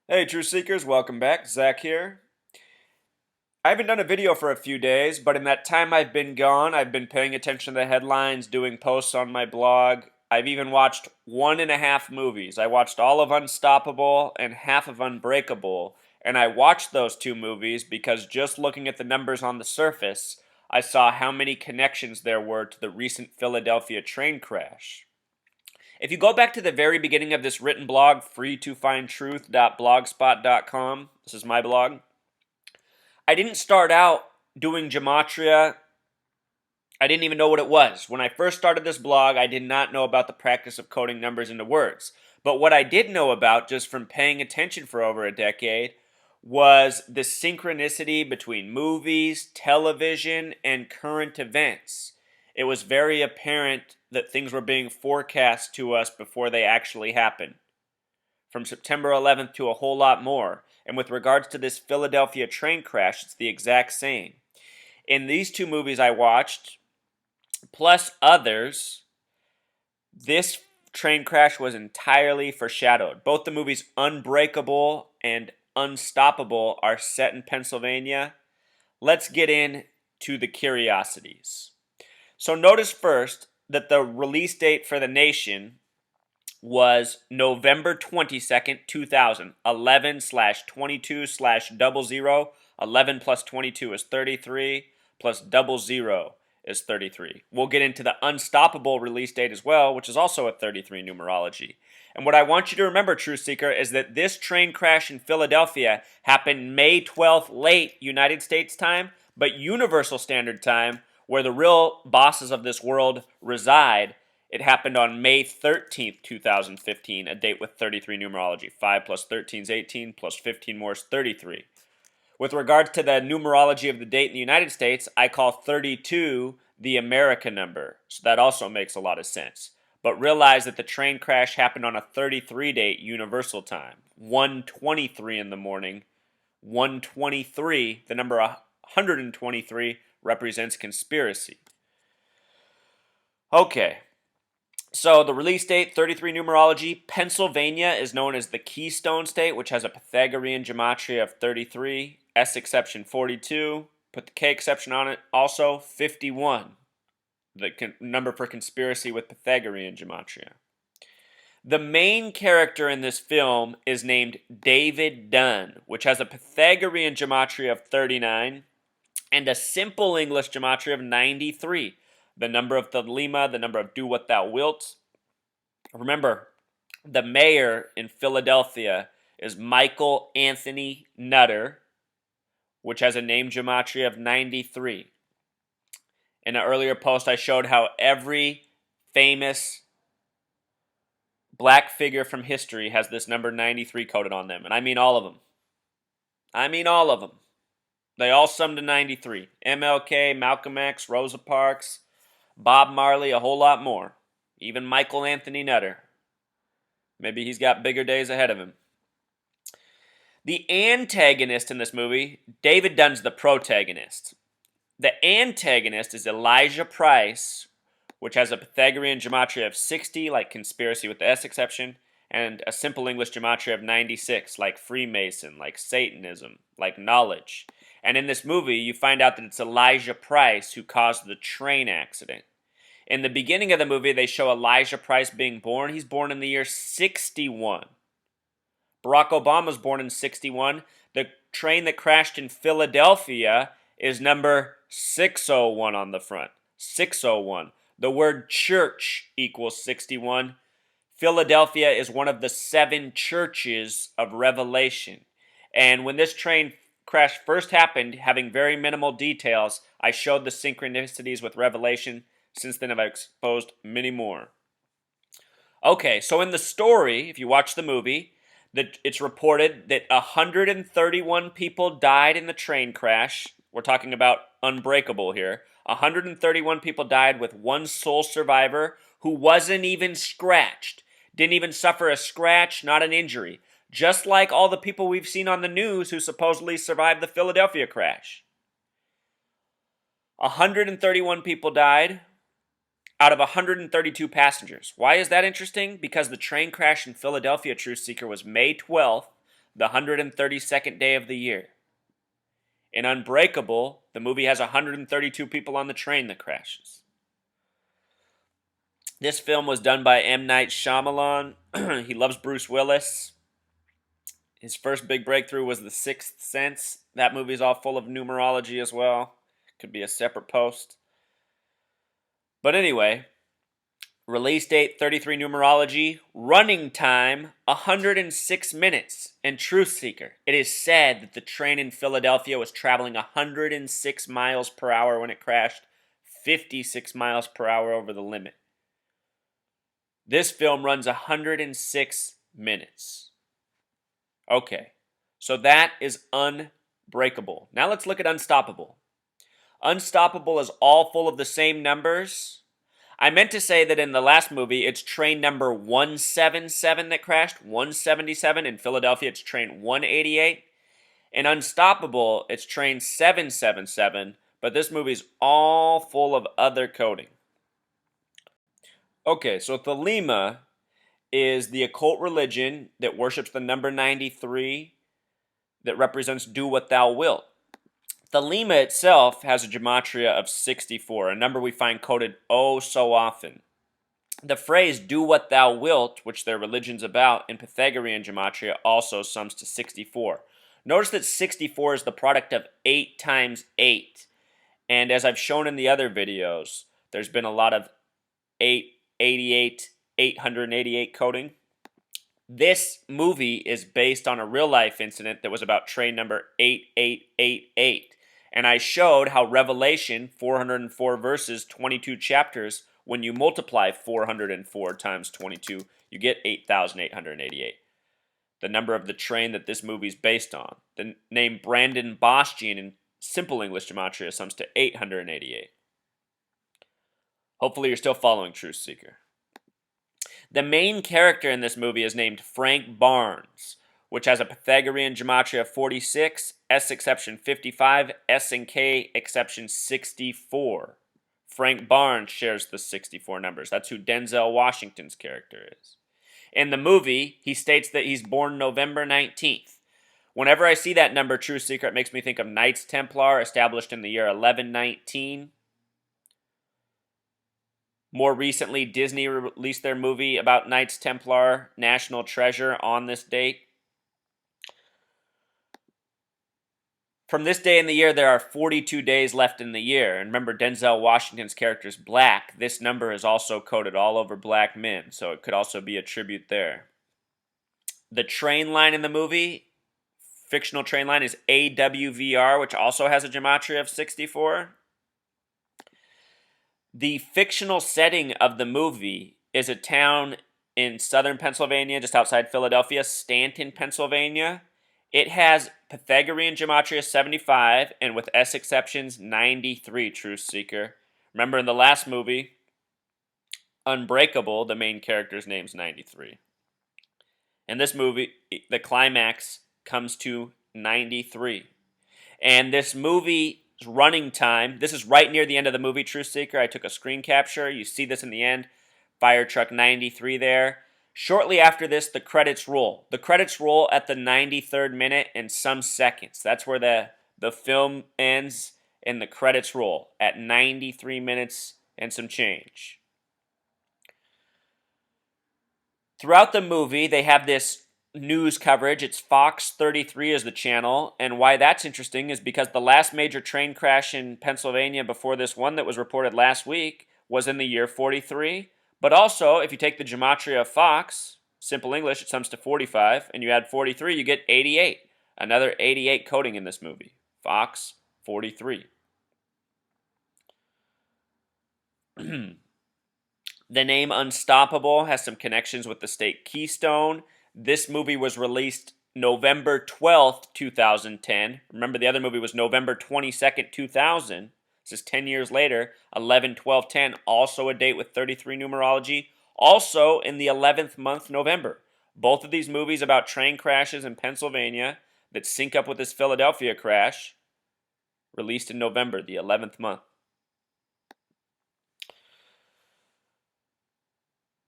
Hey, Truth Seekers, welcome back. Zach here. I haven't done a video for a few days, but in that time I've been gone, I've been paying attention to the headlines, doing posts on my blog. I've even watched one and a half movies. I watched all of Unstoppable and half of Unbreakable, and I watched those two movies because just looking at the numbers on the surface, I saw how many connections there were to the recent Philadelphia train crash. If you go back to the very beginning of this written blog, freetofindtruth.blogspot.com, this is my blog, I didn't start out doing gematria. I didn't even know what it was. When I first started this blog, I did not know about the practice of coding numbers into words. But what I did know about, just from paying attention for over a decade, was the synchronicity between movies, television, and current events. It was very apparent that things were being forecast to us before they actually happened. From September 11th to a whole lot more. And with regards to this Philadelphia train crash, it's the exact same. In these two movies I watched, plus others, this train crash was entirely foreshadowed. Both the movies Unbreakable and Unstoppable are set in Pennsylvania. Let's get into the curiosities. So notice first that the release date for the nation was November 22nd, 2000. 11 slash 22 slash 00. 11 plus 22 is 33, plus 00 is 33. We'll get into the Unstoppable release date as well, which is also a 33 numerology. And what I want you to remember, Truth Seeker, is that this train crash in Philadelphia happened May 12th late United States time, but Universal Standard Time, where the real bosses of this world reside, it happened on May 13th, 2015, a date with 33 numerology. 5 plus 13 is 18, plus 15 more is 33. With regards to the numerology of the date in the United States, I call 32 the America number. So that also makes a lot of sense. But realize that the train crash happened on a 33 date universal time. 1:23 in the morning. 123, the number 123, represents conspiracy. Okay. So the release date, 33 numerology. Pennsylvania is known as the Keystone State, which has a Pythagorean gematria of 33. S exception 42. Put the K exception on it. Also 51, the number for conspiracy with Pythagorean gematria. The main character in this film is named David Dunn, which has a Pythagorean gematria of 39 and a simple English gematria of 93. The number of Thelema, the number of do what thou wilt. Remember, the mayor in Philadelphia is Michael Anthony Nutter, which has a name gematria of 93. In an earlier post, I showed how every famous black figure from history has this number 93 coded on them. And I mean all of them. I mean all of them. They all sum to 93. MLK, Malcolm X, Rosa Parks, Bob Marley, a whole lot more. Even Michael Anthony Nutter. Maybe he's got bigger days ahead of him. The antagonist in this movie, David Dunn's the protagonist. The antagonist is Elijah Price, which has a Pythagorean gematria of 60, like conspiracy with the S exception, and a simple English gematria of 96, like Freemason, like Satanism, like knowledge. And in this movie, you find out that it's Elijah Price who caused the train accident. In the beginning of the movie, they show Elijah Price being born. He's born in the year 61. Barack Obama was born in 61. The train that crashed in Philadelphia is number 601 on the front. 601. The word church equals 61. Philadelphia is one of the 7 churches of Revelation. And when this train crash first happened, having very minimal details, I showed the synchronicities with Revelation. Since then, I've exposed many more. Okay, so in the story, if you watch the movie, it's reported that 131 people died in the train crash. We're talking about Unbreakable here. 131 people died with one sole survivor who wasn't even scratched. Didn't even suffer a scratch, not an injury. Just like all the people we've seen on the news who supposedly survived the Philadelphia crash. 131 people died out of 132 passengers. Why is that interesting? Because the train crash in Philadelphia, Truth Seeker, was May 12th. the 132nd day of the year. In Unbreakable, the movie has 132 people on the train that crashes. This film was done by M. Night Shyamalan. He loves Bruce Willis. His first big breakthrough was The Sixth Sense. That movie's all full of numerology as well. Could be a separate post. But anyway, release date 33 numerology, running time 106 minutes. And Truth Seeker, it is said that the train in Philadelphia was traveling 106 miles per hour when it crashed, 56 miles per hour over the limit. This film runs 106 minutes. Okay, so that is Unbreakable. Now let's look at Unstoppable. Unstoppable is all full of the same numbers. I meant to say that in the last movie, it's train number 177 that crashed, 177. In Philadelphia, it's train 188. In Unstoppable, it's train 777, but this movie's all full of other coding. Okay, so Thelema is the occult religion that worships the number 93 that represents do what thou wilt. Thelema itself has a gematria of 64, a number we find coded oh so often. The phrase do what thou wilt, which their religion's about, in Pythagorean gematria also sums to 64. Notice that 64 is the product of 8 times 8. And as I've shown in the other videos, there's been a lot of 888, 888 coding. This movie is based on a real-life incident that was about train number 8888. And I showed how Revelation, 404 verses, 22 chapters, when you multiply 404 times 22, you get 8,888. The number of the train that this movie is based on. The name Brandon Bostian in simple English gematria sums to 888. Hopefully you're still following Truth Seeker. The main character in this movie is named Frank Barnes, which has a Pythagorean gematria of 46, S exception 55, S and K exception 64. Frank Barnes shares the 64 numbers. That's who Denzel Washington's character is. In the movie, he states that he's born November 19th. Whenever I see that number, Truth Seeker, it makes me think of Knights Templar, established in the year 1119. More recently, Disney released their movie about Knights Templar, National Treasure, on this date. From this day in the year, there are 42 days left in the year. And remember, Denzel Washington's character is black. This number is also coded all over black men, so it could also be a tribute there. The train line in the movie, fictional train line, is AWVR, which also has a gematria of 64. The fictional setting of the movie is a town in southern Pennsylvania, just outside Philadelphia, Stanton, Pennsylvania. It has Pythagorean gematria 75, and with S exceptions, 93, Truth Seeker. Remember in the last movie, Unbreakable, the main character's name's 93. In this movie, the climax comes to 93. And this movie's running time, this is right near the end of the movie, Truth Seeker. I took a screen capture. You see this in the end. Fire truck 93 there. Shortly after this, the credits roll. The credits roll at the 93rd minute and some seconds. That's where the film ends and the credits roll at 93 minutes and some change. Throughout the movie, they have this news coverage. It's Fox 33 is the channel. And why that's interesting is because the last major train crash in Pennsylvania before this one that was reported last week was in the year 43. But also, if you take the gematria of Fox, simple English, it sums to 45, and you add 43, you get 88. Another 88 coding in this movie. Fox 43. The name Unstoppable has some connections with the state Keystone. This movie was released November 12th, 2010. Remember, the other movie was November 22nd, 2000. This is 10 years later, 11/12/10, also a date with 33 numerology, also in the 11th month, November. Both of these movies about train crashes in Pennsylvania that sync up with this Philadelphia crash, released in November, the 11th month.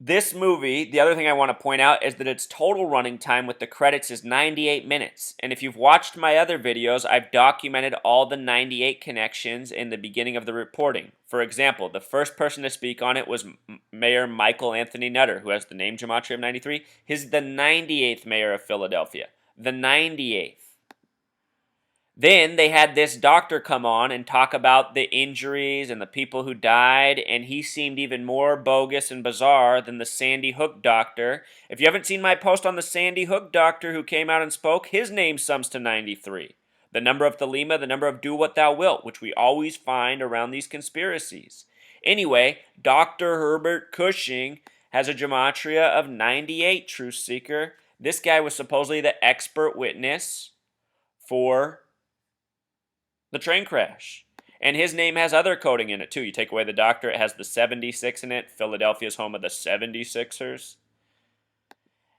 This movie, the other thing I want to point out is that its total running time with the credits is 98 minutes. And if you've watched my other videos, I've documented all the 98 connections in the beginning of the reporting. For example, the first person to speak on it was Mayor Michael Anthony Nutter, who has the name Gematria of 93. He's the 98th mayor of Philadelphia. The 98th. Then they had this doctor come on and talk about the injuries and the people who died, and he seemed even more bogus and bizarre than the Sandy Hook doctor. If you haven't seen my post on the Sandy Hook doctor who came out and spoke, his name sums to 93. The number of Thelema, the number of do what thou wilt, which we always find around these conspiracies. Anyway, Dr. Herbert Cushing has a gematria of 98, Truth Seeker. This guy was supposedly the expert witness for the train crash. And his name has other coding in it, too. You take away the doctor, it has the 76 in it. Philadelphia's home of the 76ers.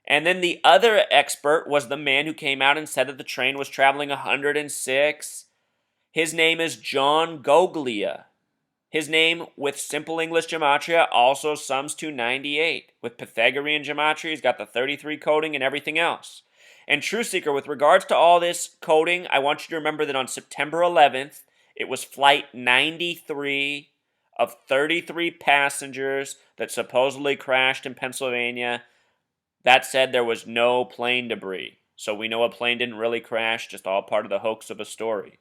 And then the other expert was the man who came out and said that the train was traveling 106. His name is John Goglia. His name, with simple English gematria, also sums to 98. With Pythagorean gematria, he's got the 33 coding and everything else. And True Seeker, with regards to all this coding, I want you to remember that on September 11th, it was flight 93 of 33 passengers that supposedly crashed in Pennsylvania. That said, there was no plane debris. So we know a plane didn't really crash, just all part of the hoax of a story.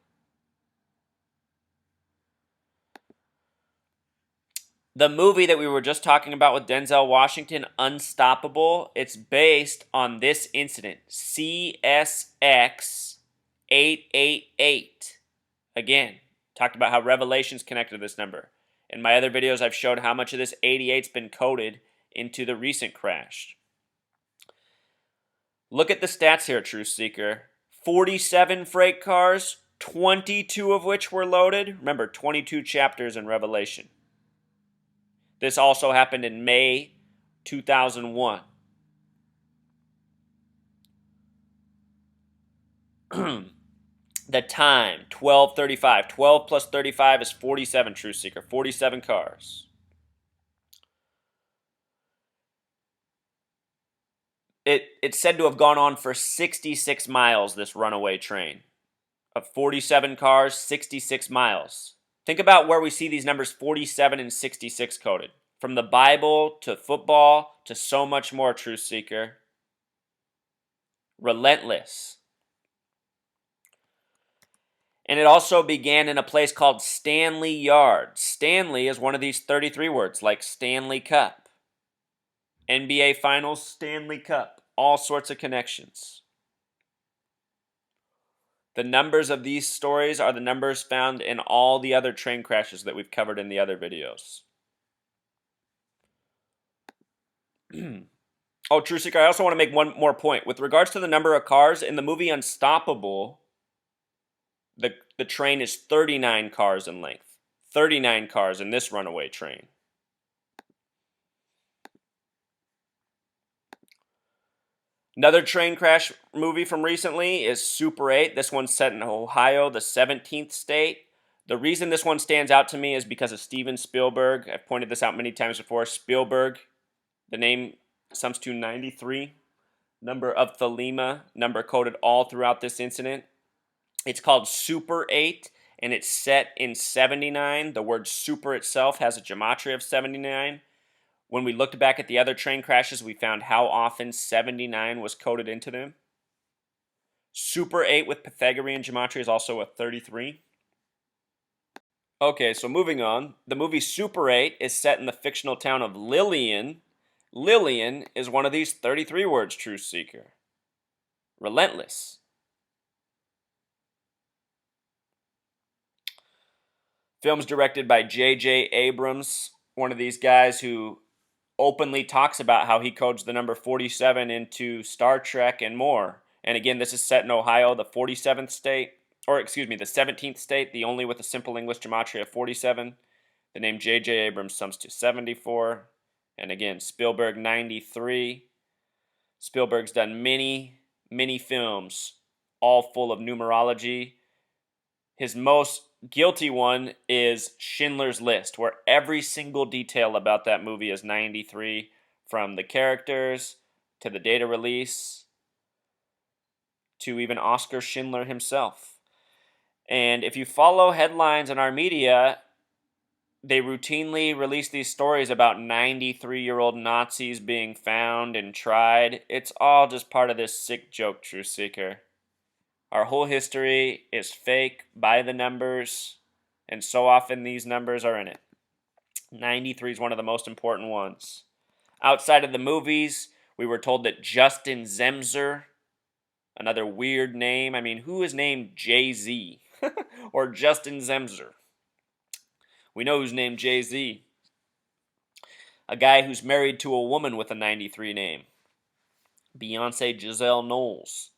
The movie that we were just talking about with Denzel Washington, Unstoppable, it's based on this incident, CSX 888. Again, talked about how Revelation's connected to this number. In my other videos, I've showed how much of this 88's been coded into the recent crash. Look at the stats here, Truth Seeker. 47 freight cars, 22 of which were loaded. Remember, 22 chapters in Revelation. This also happened in May 2001. The time, 12:35. 12 plus 35 is 47, Truth Seeker. 47 cars. It's said to have gone on for 66 miles, this runaway train. Of 47 cars, 66 miles. Think about where we see these numbers 47 and 66 coded. From the Bible to football to so much more, Truth Seeker. Relentless. And it also began in a place called Stanley Yard. Stanley is one of these 33 words, like Stanley Cup. NBA Finals, Stanley Cup. All sorts of connections. The numbers of these stories are the numbers found in all the other train crashes that we've covered in the other videos. Oh, True Seeker, I also want to make one more point. With regards to the number of cars, in the movie Unstoppable, the train is 39 cars in length. 39 cars in this runaway train. Another train crash movie from recently is Super 8. This one's set in Ohio, the 17th state. The reason this one stands out to me is because of Steven Spielberg. I've pointed this out many times before. Spielberg, the name sums to 93. Number of Thelema, number coded all throughout this incident. It's called Super 8, and it's set in 79. The word super itself has a gematria of 79. When we looked back at the other train crashes, we found how often 79 was coded into them. Super 8 with Pythagorean gematria is also a 33. Okay, so moving on. The movie Super 8 is set in the fictional town of Lillian. Lillian is one of these 33 words, Truth Seeker. Relentless. Film's directed by J.J. Abrams, one of these guys who openly talks about how he codes the number 47 into Star Trek and more. And again, this is set in Ohio, the 47th state, or excuse me, the 17th state, the only with a simple English gematria of 47. The name J.J. Abrams sums to 74. And again, Spielberg 93. Spielberg's done many films, all full of numerology. His most guilty one is Schindler's List, where every single detail about that movie is 93. from the characters to the data release to even Oskar Schindler himself. And if you follow headlines in our media, they routinely release these stories about 93-year-old Nazis being found and tried. It's all just part of this sick joke, Truth Seeker. Our whole history is fake by the numbers, and so often these numbers are in it. 93 is one of the most important ones. Outside of the movies, we were told that Justin Zemser, another weird name. I mean, who is named Jay-Z or Justin Zemser? We know who's named Jay-Z. A guy who's married to a woman with a 93 name. Beyonce Giselle Knowles.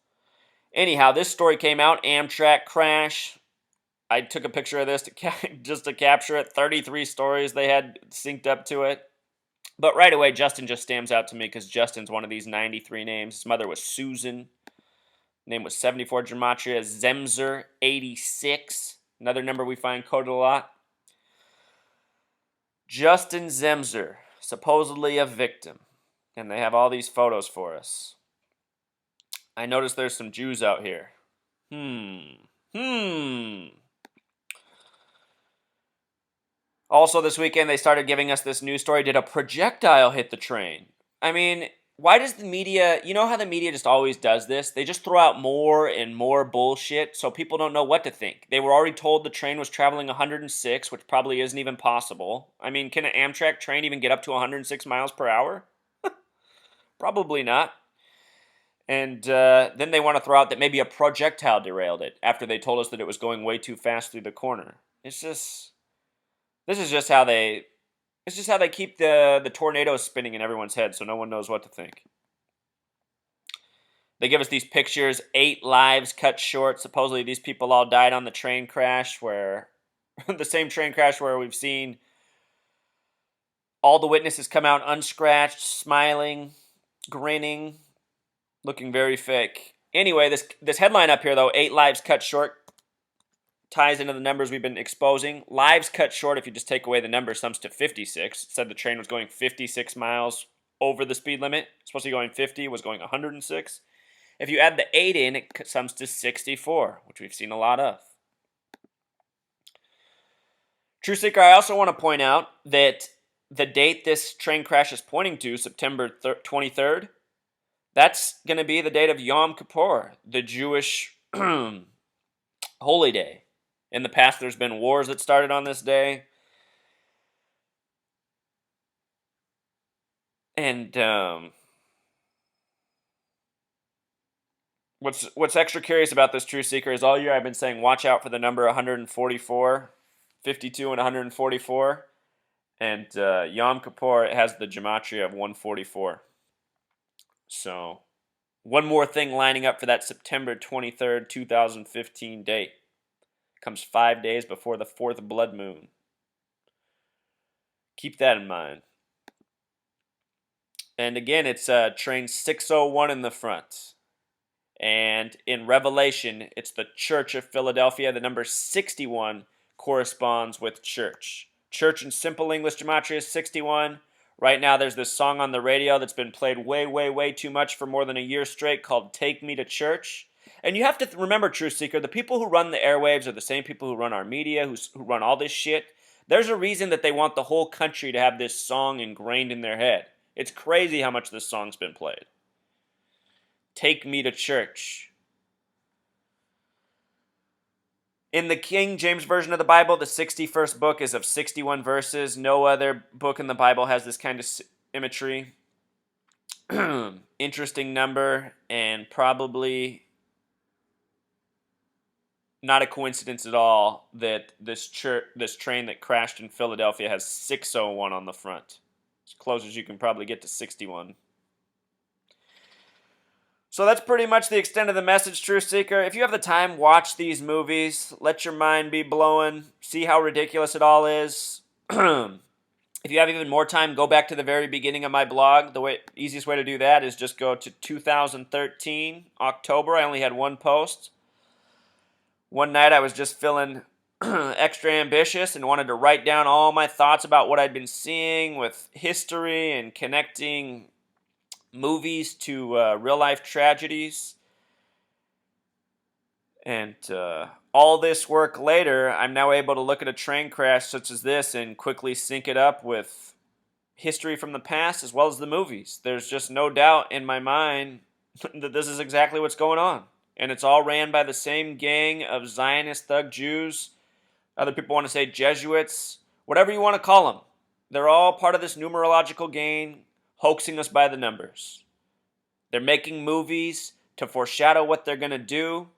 Anyhow, this story came out, Amtrak crash. I took a picture of this just to capture it. 33 stories they had synced up to it. But right away, Justin just stands out to me because Justin's one of these 93 names. His mother was Susan. Name was 74 Gematria. Zemser, 86. Another number we find coded a lot. Justin Zemser, supposedly a victim. And they have all these photos for us. I noticed there's some Jews out here. Also this weekend, they started giving us this news story. Did a projectile hit the train? I mean, why does the media, you know how the media just always does this? They just throw out more and more bullshit so people don't know what to think. They were already told the train was traveling 106, which probably isn't even possible. I mean, can an Amtrak train even get up to 106 miles per hour? Probably not. And then they want to throw out that maybe a projectile derailed it after they told us that it was going way too fast through the corner. This is just how they keep the tornadoes spinning in everyone's head so no one knows what to think. They give us these pictures, 8 lives cut short. Supposedly these people all died on the train crash where the same train crash where we've seen all the witnesses come out unscratched, smiling, grinning, looking very fake. Anyway, this headline up here, though, 8 lives cut short, ties into the numbers we've been exposing. Lives cut short, if you just take away the number, sums to 56. It said the train was going 56 miles over the speed limit. Supposed to be going 50, was going 106. If you add the 8 in, it sums to 64, which we've seen a lot of. True Seeker, I also want to point out that the date this train crash is pointing to, September 23rd, that's going to be the date of Yom Kippur, the Jewish holy day. In the past, there's been wars that started on this day. And what's extra curious about this True Seeker is all year I've been saying, watch out for the number 144, 52 and 144. And Yom Kippur, it has the gematria of 144. So, one more thing lining up for that September 23rd, 2015 date. Comes 5 days before the 4th blood moon. Keep that in mind. And again, it's train 601 in the front. And in Revelation, it's the Church of Philadelphia. The number 61 corresponds with church. Church in simple English gematria is 61. Right now, there's this song on the radio that's been played way, way, way too much for more than a year straight called Take Me to Church. And you have to remember, True Seeker, the people who run the airwaves are the same people who run our media, who run all this shit. There's a reason that they want the whole country to have this song ingrained in their head. It's crazy how much this song's been played. Take Me to Church. In the King James Version of the Bible, the 61st book is of 61 verses. No other book in the Bible has this kind of imagery. Interesting number, and probably not a coincidence at all that this train that crashed in Philadelphia has 601 on the front. As close as you can probably get to 61. So that's pretty much the extent of the message, True Seeker. If you have the time, watch these movies. Let your mind be blowing. See how ridiculous it all is. If you have even more time, go back to the very beginning of my blog. The easiest way to do that is just go to 2013, October. I only had one post. One night I was just feeling extra ambitious and wanted to write down all my thoughts about what I'd been seeing with history and connecting movies to real life tragedies. And all this work later, I'm now able to look at a train crash such as this and quickly sync it up with history from the past as well as the movies. There's just no doubt in my mind that this is exactly what's going on. And it's all ran by the same gang of Zionist thug Jews. Other people want to say Jesuits, whatever you want to call them. They're all part of this numerological game, hoaxing us by the numbers. They're making movies to foreshadow what they're going to do.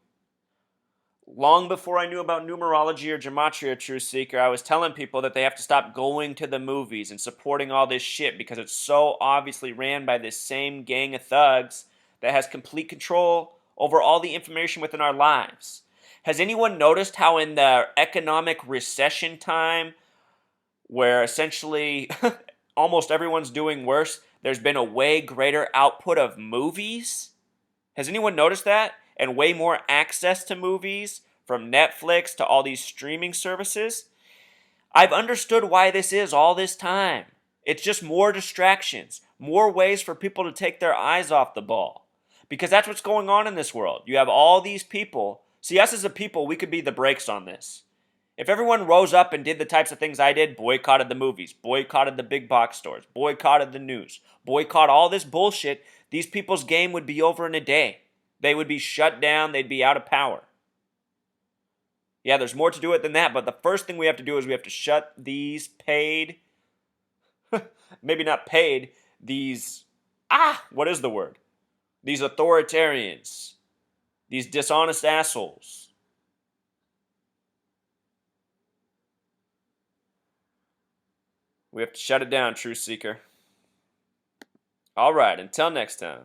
Long before I knew about numerology or gematria, Truth Seeker, I was telling people that they have to stop going to the movies and supporting all this shit because it's so obviously ran by this same gang of thugs that has complete control over all the information within our lives. Has anyone noticed how in the economic recession time, where essentially almost everyone's doing worse, there's been a way greater output of movies? Has anyone noticed that? And way more access to movies from Netflix to all these streaming services? I've understood why this is all this time. It's just more distractions, more ways for people to take their eyes off the ball. Because that's what's going on in this world. You have all these people. See, us as a people, we could be the brakes on this. If everyone rose up and did the types of things I did, boycotted the movies, boycotted the big box stores, boycotted the news, boycott all this bullshit, these people's game would be over in a day. They would be shut down. They'd be out of power. Yeah, there's more to it than that, but the first thing we have to do is we have to shut these paid, maybe not paid, these, what is the word? These authoritarians, these dishonest assholes. We have to shut it down, Truth Seeker. All right, until next time.